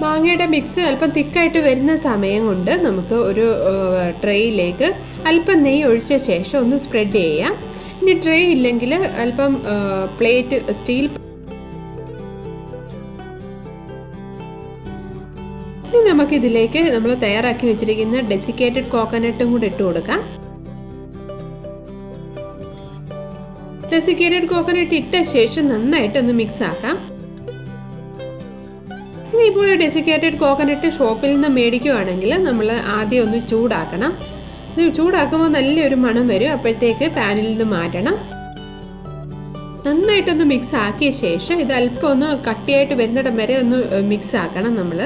മാങ്ങയുടെ മിക്സ് അല്പം തിക്കായിട്ട് വരുന്ന സമയം കൊണ്ട് നമുക്ക് ഒരു ട്രേയിലേക്ക് അല്പം നെയ്യ് ഒഴിച്ച ശേഷം ഒന്ന് സ്പ്രെഡ് ചെയ്യാം. ഇനി ട്രേ ഇല്ലെങ്കിൽ അല്പം പ്ലേറ്റ് സ്റ്റീൽ. ഇനി നമുക്കിതിലേക്ക് നമ്മൾ തയ്യാറാക്കി വെച്ചിരിക്കുന്ന ഡെസിക്കേറ്റഡ് കോക്കനട്ടും കൂടി ഇട്ട് കൊടുക്കാം. ഡെസിക്കേറ്റഡ് കോക്കനട്ട് ഇട്ട ശേഷം നന്നായിട്ടൊന്ന് മിക്സ് ആക്കാം. ഇപ്പോൾ ഡെസിക്കേറ്റഡ് കോക്കനട്ട് ഷോപ്പിൽ നിന്ന് മേടിക്കുകയാണെങ്കിൽ നമ്മൾ ആദ്യം ഒന്ന് ചൂടാക്കണം. ഇത് ചൂടാക്കുമ്പോൾ നല്ലൊരു മണം വരും. അപ്പോഴത്തേക്ക് പാനിൽ നിന്ന് മാറ്റണം. നന്നായിട്ടൊന്ന് മിക്സ് ആക്കിയ ശേഷം ഇത് അല്പം ഒന്ന് കട്ടിയായിട്ട് വരുന്നിടം വരെ ഒന്ന് മിക്സ് ആക്കണം നമ്മൾ.